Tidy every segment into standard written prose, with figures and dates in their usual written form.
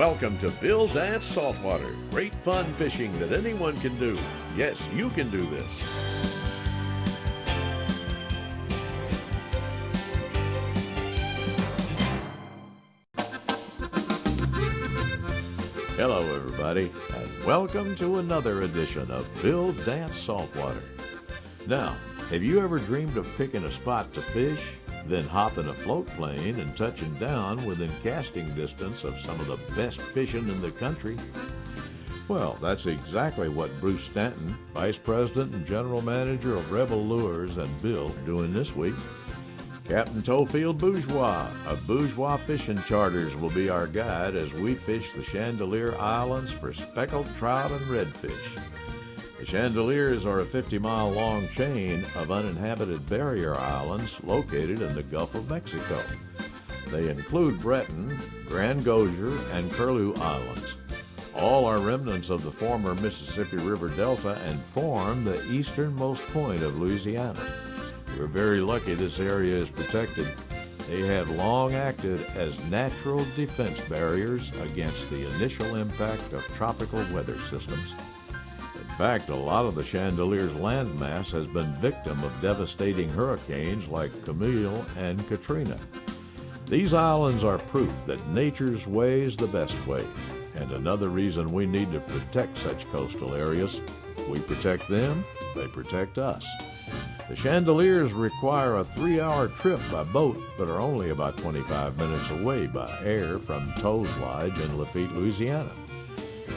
Welcome to Bill Dance Saltwater. Great fun fishing that anyone can do. Yes, you can do this. Hello, everybody, and welcome to another edition of Bill Dance Saltwater. Now, have you ever dreamed of picking a spot to fish, then hopping a float plane and touching down within casting distance of some of the best fishing in the country? Well, that's exactly what Bruce Stanton, Vice President and General Manager of Rebel Lures, and Bill are doing this week. Captain Tofield Bourgeois of Bourgeois Fishing Charters will be our guide as we fish the Chandelier Islands for speckled trout and redfish. The Chandeliers are a 50-mile long chain of uninhabited barrier islands located in the Gulf of Mexico. They include Breton, Grand Gosier, and Curlew Islands. All are remnants of the former Mississippi River Delta and form the easternmost point of Louisiana. We're very lucky this area is protected. They have long acted as natural defense barriers against the initial impact of tropical weather systems. In fact, a lot of the Chandelier's landmass has been victim of devastating hurricanes like Camille and Katrina. These islands are proof that nature's way is the best way, and another reason we need to protect such coastal areas. We protect them, they protect us. The Chandeliers require a 3-hour trip by boat, but are only about 25 minutes away by air from Toes Lodge in Lafitte, Louisiana.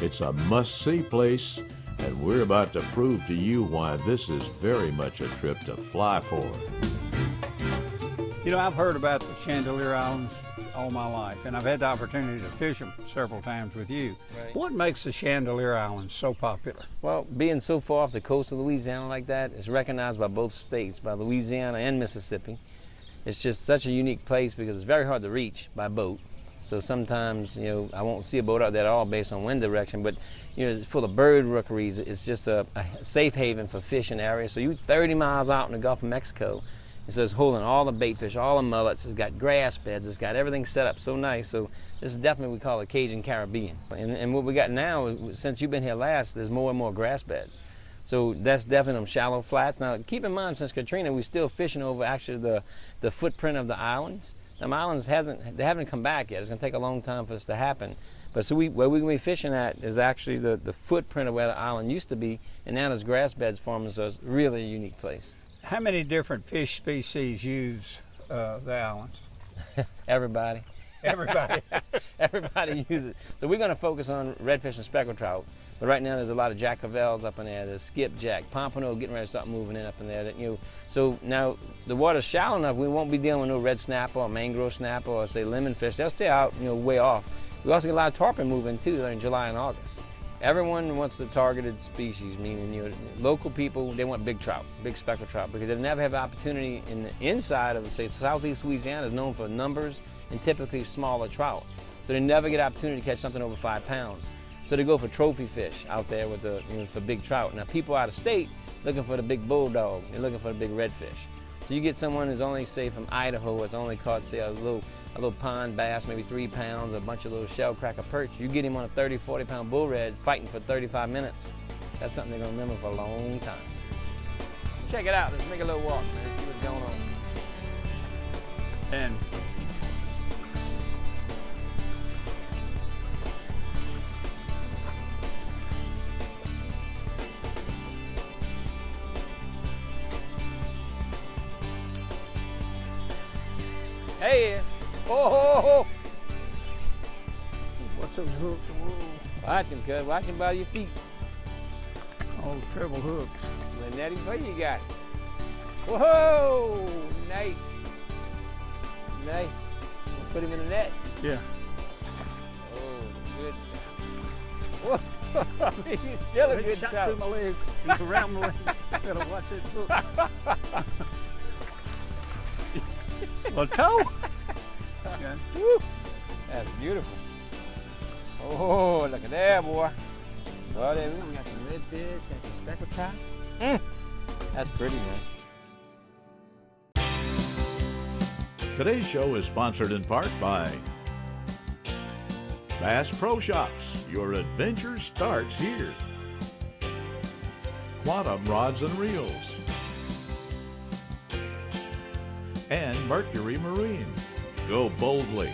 It's a must-see place, and we're about to prove to you why this is very much a trip to fly for. You know, I've heard about the Chandelier Islands all my life, and I've had the opportunity to fish them several times with you. Right. What makes the Chandelier Islands so popular? Well, being so far off the coast of Louisiana like that, it's recognized by both states, by Louisiana and Mississippi. It's just such a unique place because it's very hard to reach by boat. So sometimes, you know, I won't see a boat out there at all based on wind direction, but, you know, it's full of bird rookeries. It's just a safe haven for fishing area. So you're 30 miles out in the Gulf of Mexico. And so it's holding all the bait fish, all the mullets. It's got grass beds. It's got everything set up so nice. So this is definitely what we call a Cajun Caribbean. And what we got now, since you've been here last, there's more and more grass beds. So that's definitely them shallow flats. Now, keep in mind, since Katrina, we're still fishing over actually the footprint of the islands. Them islands haven't come back yet. It's going to take a long time for this to happen. But so where we're going to be fishing at is actually the footprint of where the island used to be, and now there's grass beds forming, so it's really a unique place. How many different fish species use the islands? Everybody. Everybody. Everybody uses it. So we're going to focus on redfish and speckled trout. But right now there's a lot of jack crevalles up in there. There's skipjack, pompano getting ready to start moving in up in there. So now the water's shallow enough, we won't be dealing with no red snapper or mangrove snapper or say lemon fish. They'll stay out, way off. We also get a lot of tarpon moving too during July and August. Everyone wants the targeted species, meaning local people, they want big trout, big speckled trout, because they never have the opportunity in the inside of, say, southeast Louisiana is known for numbers and typically smaller trout. So they never get opportunity to catch something over 5 pounds. So they go for trophy fish out there with for big trout. Now people out of state looking for the big bulldog, they're looking for the big redfish. So you get someone who's only, say, from Idaho, has only caught, say, a little pond bass, maybe 3 pounds, a bunch of little shell cracker perch. You get him on a 30, 40-pound bull red fighting for 35 minutes. That's something they're going to remember for a long time. Check it out. Let's make a little walk, man, see what's going on. And Hey, oh. what's those hooks? Whoa. Watch him, cuz. Watch him by your feet. Oh, those treble hooks. The netty, what you got? Whoa, nice. Nice. Put him in the net. Yeah. Oh, good. Whoa, he's still a good shot trout. through my legs. He's around my legs. Gotta watch that hook. Well, toe. Okay. Woo. That's beautiful. Oh, look at that, boy. Oh, there we got some redfish, got some speckled trout. That's pretty, man. Today's show is sponsored in part by Bass Pro Shops, your adventure starts here. Quantum Rods and Reels. And Mercury Marine. Go boldly.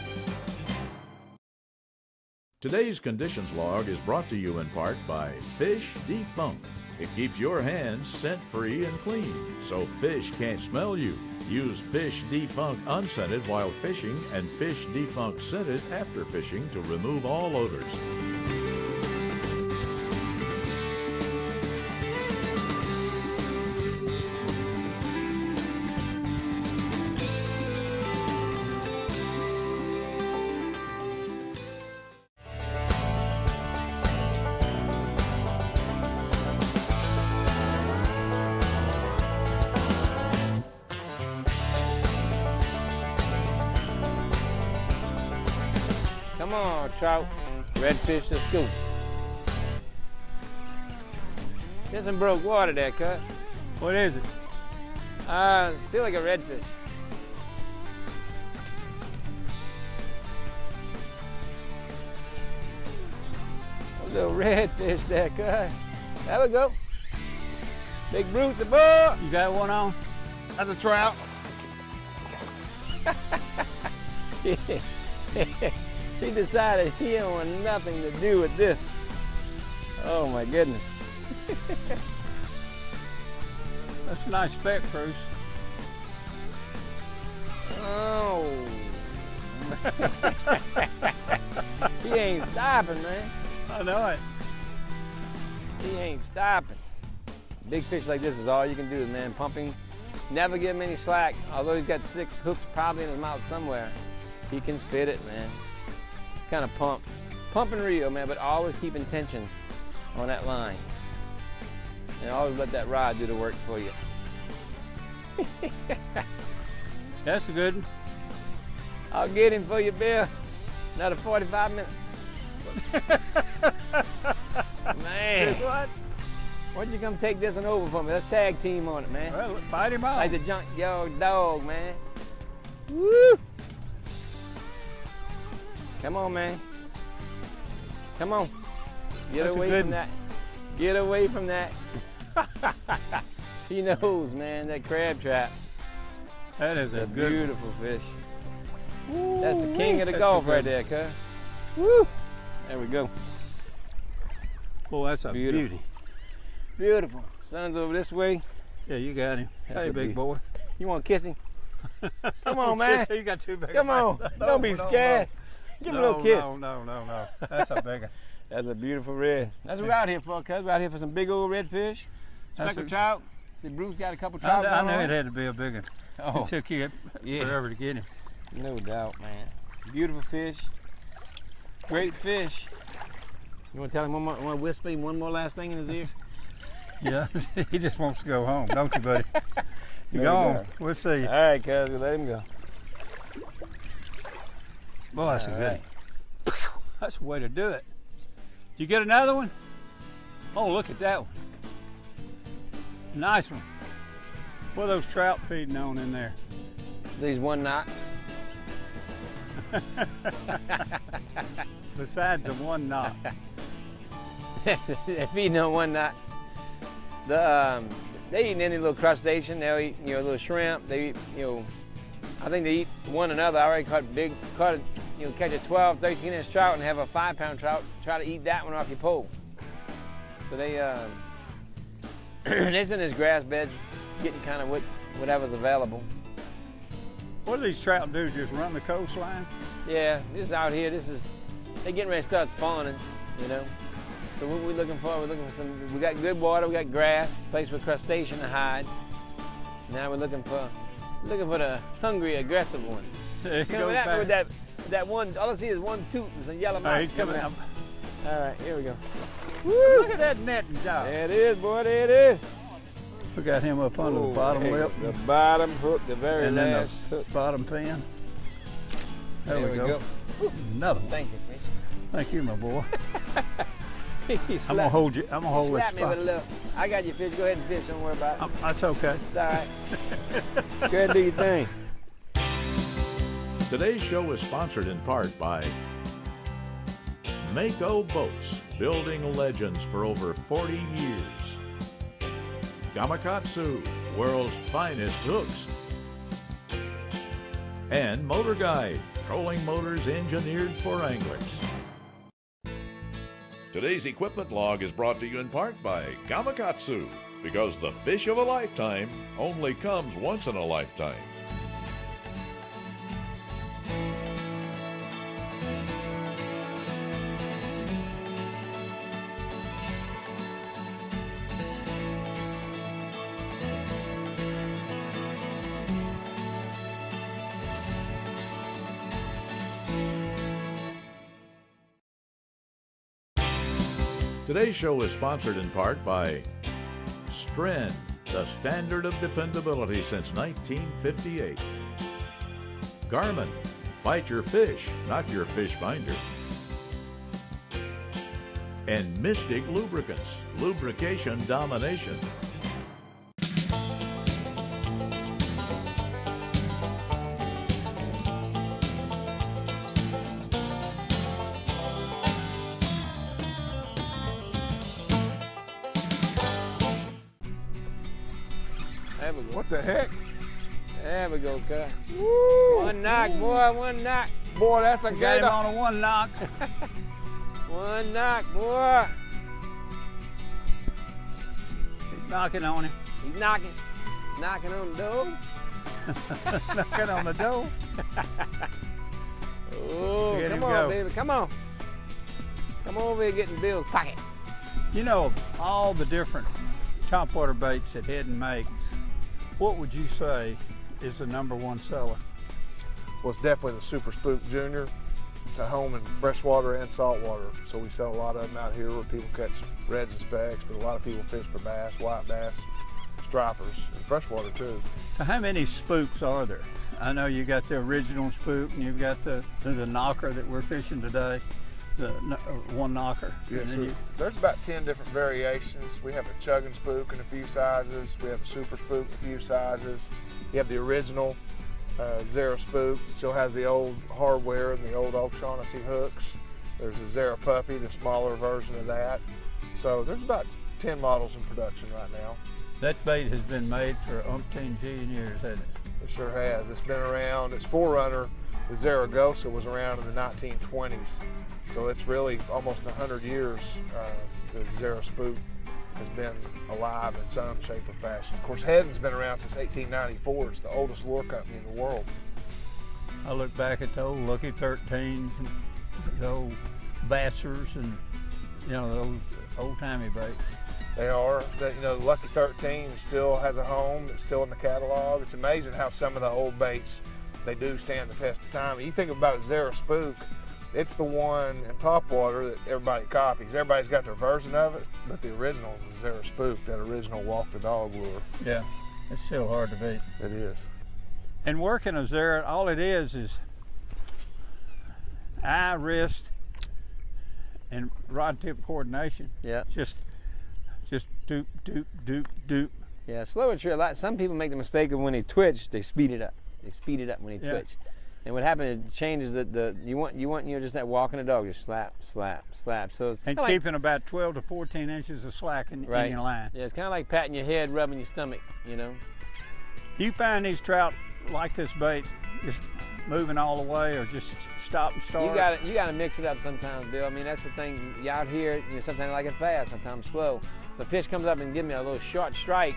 Today's conditions log is brought to you in part by Fish Defunk. It keeps your hands scent-free and clean, so fish can't smell you. Use Fish Defunk unscented while fishing and Fish Defunk scented after fishing to remove all odors. Come on, trout, redfish, let's go. There's some broke water there, cut. What is it? Feel like a redfish. A little redfish there, cut. There we go. Big Bruce the boy. You got one on? That's a trout. He decided he didn't want nothing to do with this. Oh my goodness. That's a nice speck, Bruce. Oh. He ain't stopping, man. I know it. He ain't stopping. Big fish like this is all you can do, man. Pumping. Never give him any slack. Although he's got 6 hooks probably in his mouth somewhere, he can spit it, man. Kind of pump and reel, man, but always keep tension on that line. And always let that rod do the work for you. That's a good one. I'll get him for you, Bill. Another 45 minutes. Man. What? Why don't you come take this one over for me? Let's tag team on it, man. Well, fight him out. Like the junkyard dog, man. Woo! Come on, man. Come on. Get That's a away good from one. that. Get away from that. He knows, man, that crab trap. That is a good Beautiful fish. That's the king of the That's Gulf a good right there, cuz. Woo! There we go. Boy, that's a Beautiful. beauty. Beautiful. Sun's over this way. Yeah, you got him. That's Hey, a big beauty. boy. You want to kiss him? Come on, man. You got too big. Come on. Don't be scared. Give him a little kiss. No. That's a big one. That's a beautiful red. That's what we're out here for, cuz. We're out here for some big old redfish, That's speckled a- trout. See, Bruce got a couple trout I going knew on. it had to be a big one. Oh, It took you yeah. forever to get him. No doubt, man. Beautiful fish. Great fish. You want to tell him one more, want to whisper him one more last thing in his ear? Yeah, he just wants to go home, don't you, buddy? You No, go he on. don't. We'll see you. All right, cuz, we'll let him go. Boy, that's a All good right. one. That's the way to do it. Did you get another one? Oh, look at that one. Nice one. What are those trout feeding on in there? These 1 knots. Besides the 1 knot. They're feeding on 1 knot. They eat any little crustacean. They'll eat, a little shrimp. They eat, I think they eat one another. I already catch a 12, 13-inch trout and have a 5-pound trout. Try to eat that one off your pole. So they, they're in this grass bed, getting kind of whatever's available. What do these trout do? Just run the coastline? Yeah, this out here, they're getting ready to start spawning, So what we're looking for, we got good water, we got grass, place with crustacean to hide. Now we're looking for the hungry, aggressive one. There you Coming go at me with back. that one, all I see is one tooth and some yellow Oh, mouth. he's coming out. All right, here we go. Look at that netting job. There it is, boy, there it is. We got him up under the bottom hey, lip. The bottom hook, the very And then last hook. the bottom fin. There we go. go. Another one. Thank you, fish. Thank you, my boy. He I'm gonna hold you. I'm gonna hold this slapped me with a spot. little. I got your fish. Go ahead and fish. Don't worry about it. That's okay. It's all right. Go ahead and do your thing. Mako Boats, building legends for over 40 years. Gamakatsu, world's finest hooks. And Motor Guide, trolling motors engineered for anglers. Today's equipment log is brought to you in part by Gamakatsu, because the fish of a lifetime only comes once in a lifetime. Today's show is sponsored in part by Stren, the standard of dependability since 1958. Garmin, fight your fish, not your fish finder. And Mystic Lubricants, lubrication domination. What the heck? There we go, cuz. Woo! One knock, boy, one knock. Boy, that's a Got gator him. on a one knock. One knock, boy. He's knocking on him. He's knocking. Knocking on the door. Knocking on the door. Oh, Get him come on, go. baby, come on. Come over here getting Bill's pocket. You know, all the different topwater baits that Hedden makes, what would you say is the #1 seller? Well, it's definitely the Super Spook Junior. It's a home in freshwater and saltwater, so we sell a lot of them out here where people catch reds and specks, but a lot of people fish for bass, white bass, stripers, and freshwater too. So how many spooks are there? I know you got the original spook and you've got the knocker that we're fishing today, the one knocker. Yes, And then sir. There's about 10 different variations. We have a chugging spook in a few sizes. We have a super spook in a few sizes. You have the original Zero spook, still has the old hardware and the old O'Shaughnessy hooks. There's a Zero puppy, the smaller version of that. So there's about 10 models in production right now. That bait has been made for umpteen years, hasn't it? It sure has. It's been around. Its forerunner, the Zaragoza, was around in the 1920s. So it's really almost 100 years the Zero spook has been alive in some shape or fashion. Of course, Hedden's been around since 1894. It's the oldest lure company in the world. I look back at the old Lucky 13s and the old Bassers and, you know, those old-timey baits. They are. The Lucky 13 still has a home. It's still in the catalog. It's amazing how some of the old baits, they do stand the test of time. You think about a Zero spook, it's the one in topwater that everybody copies. Everybody's got their version of it, but the original is the Zero spook, that original walk the dog lure. Yeah, it's still hard to beat. It is. And working a Zero, all it is eye, wrist, and rod tip coordination. Yeah. Just doop, doop, doop, doop. Yeah, slower tree a lot. Some people make the mistake of when they twitch, they speed it up. They speed it up when they Yeah. twitch. And what happens, it changes you want just that walking the dog, just slap, slap, slap. So it's And kinda keeping about 12 to 14 inches of slack in Right. your line. Yeah, it's kind of like patting your head, rubbing your stomach, you know. You find these trout like this bait, just moving all the way or just stop and start? You got to mix it up sometimes, Bill. I mean, that's the thing. You out here, sometimes I like it fast, sometimes slow. The fish comes up and give me a little short strike.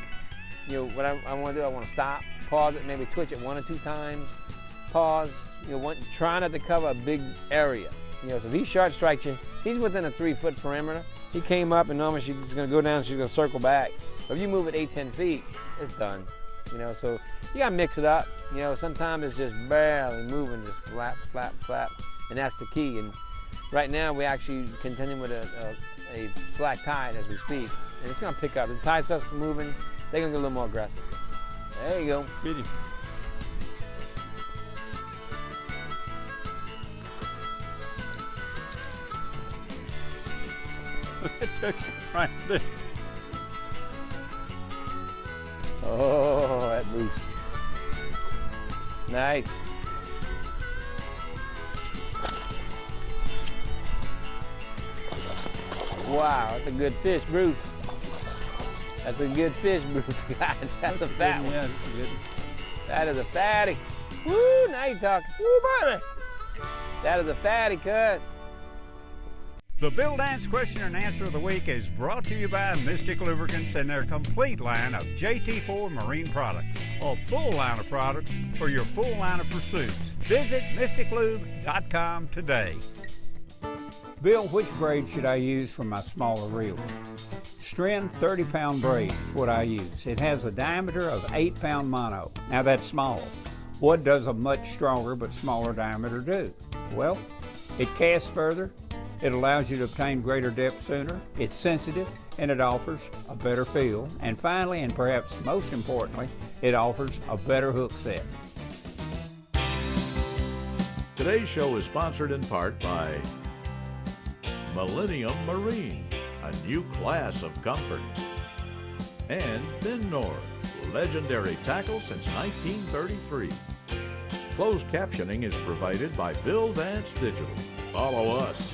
What I want to do, I want to stop, pause it, maybe twitch it 1 or 2 times, pause. Try not to cover a big area. So if he short strikes you, he's within a 3-foot perimeter. He came up and normally she's going to go down, she's going to circle back. But if you move it 8-10 feet, it's done. So you got to mix it up. Sometimes it's just barely moving, just flap, flap, flap, and that's the key. And right now we actually contending with a slack tide as we speak, and it's going to pick up. The tide starts moving, they're going to get a little more aggressive. There you go. Get him. It took him right there. Oh, that boost. Nice. Wow, that's a good fish, Bruce. That's a good fish, Bruce. God, that's a fat one. Yeah, that's a good one. That is a fatty. Woo, now you're talking. Woo, buddy. That is a fatty cut. The Bill Dance Question and Answer of the Week is brought to you by Mystic Lubricants and their complete line of JT4 marine products. A full line of products for your full line of pursuits. Visit mysticlube.com today. Bill, which braid should I use for my smaller reels? Strand 30-pound braid is what I use. It has a diameter of 8-pound mono. Now that's small. What does a much stronger but smaller diameter do? Well, it casts further, it allows you to obtain greater depth sooner, it's sensitive, and it offers a better feel. And finally, and perhaps most importantly, it offers a better hook set. Today's show is sponsored in part by Millennium Marine, a new class of comfort, and Thin-Nor, legendary tackle since 1933. Closed captioning is provided by Bill Dance Digital. Follow us.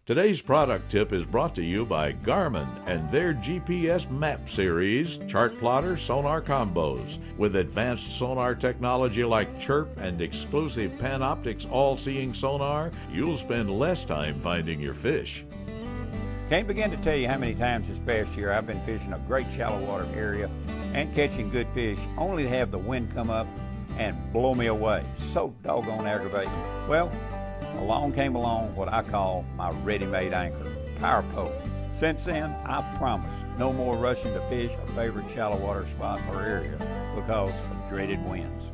Today's product tip is brought to you by Garmin and their GPS map series, chart plotter sonar combos. With advanced sonar technology like Chirp and exclusive Panoptix all-seeing sonar, you'll spend less time finding your fish. Can't begin to tell you how many times this past year I've been fishing a great shallow water area and catching good fish, only to have the wind come up and blow me away. So doggone aggravating. Well, along came what I call my ready-made anchor, power pole. Since then, I promise no more rushing to fish a favorite shallow water spot or area because of dreaded winds.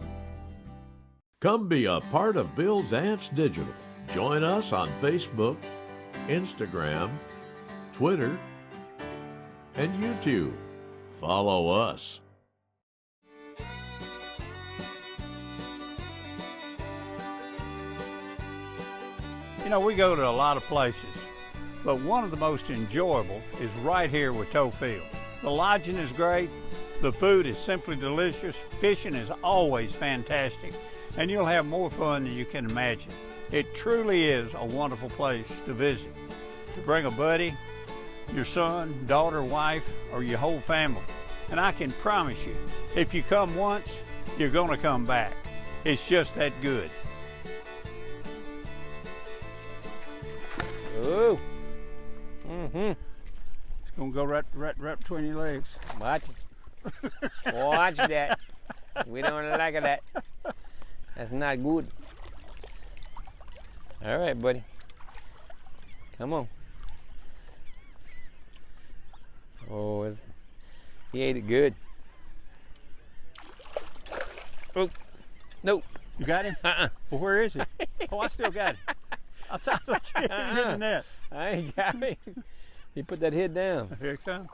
Come be a part of Bill Dance Digital. Join us on Facebook, Instagram, Twitter, and YouTube. Follow us. You know, we go to a lot of places, but one of the most enjoyable is right here with Toe Field. The lodging is great, the food is simply delicious, fishing is always fantastic, and you'll have more fun than you can imagine. It truly is a wonderful place to visit, to bring a buddy, your son, daughter, wife, or your whole family. And I can promise you, if you come once, you're gonna come back. It's just that good. Ooh. Mm-hmm. It's gonna go right between your legs. Watch it. Watch that. We don't like that. That's not good. All right, buddy. Come on. Oh, he ate it good. Oh, nope. You got him? Uh-uh. Well, where is he? Oh, I still got him. I thought you had him in that. I ain't got him. He put that head down. Here it comes.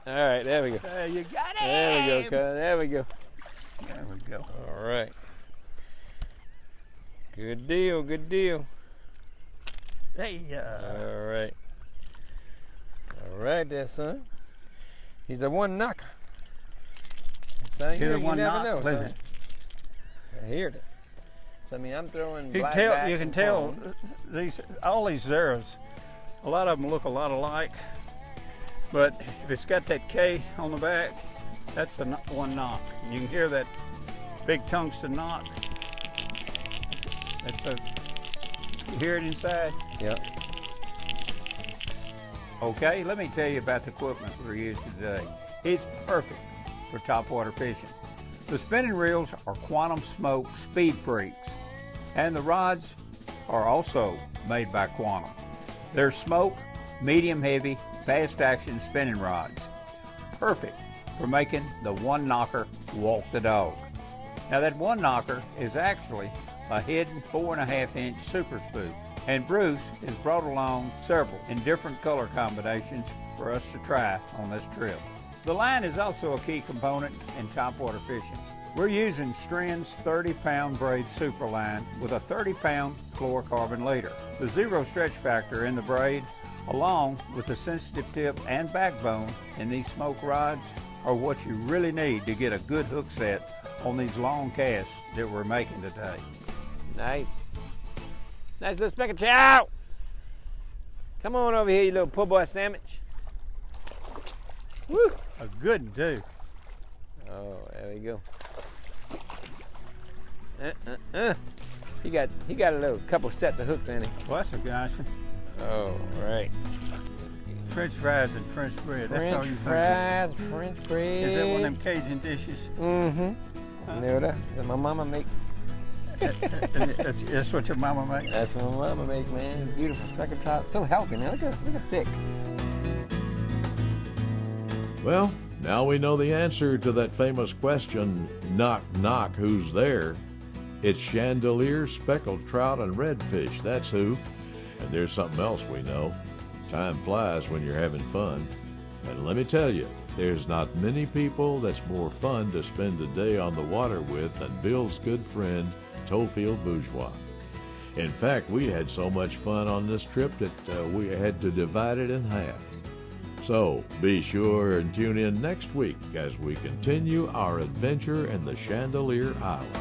All right, there we go. There you got him. There we go, cuz. There we go. There we go. All right. Good deal, good deal. Hey, All right. All right there, son. He's a one knocker. Son, Hear you one never knock? know, Listen. son. I hear it. So, I mean, I'm throwing You black can tell. backs You can and tell foams. all these zeros. A lot of them look a lot alike, but if it's got that K on the back, that's the one knock. You can hear that big tungsten knock. That's a. You hear it inside. Yep. Okay, let me tell you about the equipment we're using today. It's perfect for topwater fishing. The spinning reels are Quantum Smoke Speed Freaks, and the rods are also made by Quantum. They're smoke, medium heavy, fast action spinning rods. Perfect for making the one knocker walk the dog. Now that one knocker is actually a hidden 4.5-inch super spook, and Bruce has brought along several in different color combinations for us to try on this trip. The line is also a key component in topwater fishing. We're using Stren's 30-pound braid superline with a 30-pound fluorocarbon leader. The zero stretch factor in the braid, along with the sensitive tip and backbone in these smoke rods, are what you really need to get a good hook set on these long casts that we're making today. Nice. Nice little speckled trout. Come on over here, you little poor boy sandwich. Woo! A good one, too. Oh, there we go. He got a little couple sets of hooks in him. Well, that's a nice one. Oh, right. French fries and French bread. That's all you French fries, French bread. Is that one of them Cajun dishes? Mm-hmm. You know that my mama make. That's what your mama makes? That's what my mama make, man. Beautiful speckled trout. So healthy, man. Look at thick. Well, now we know the answer to that famous question, knock, knock, who's there? It's chandelier, speckled trout, and redfish, that's who. And there's something else we know. Time flies when you're having fun. And let me tell you, there's not many people that's more fun to spend a day on the water with than Bill's good friend, Towfield Bourgeois. In fact, we had so much fun on this trip that we had to divide it in half. So be sure and tune in next week as we continue our adventure in the Chandelier Islands.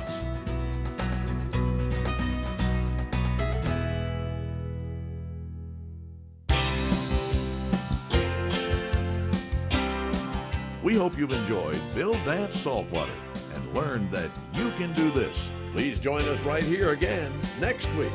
We hope you've enjoyed Bill Dance Saltwater and learned that you can do this. Please join us right here again next week.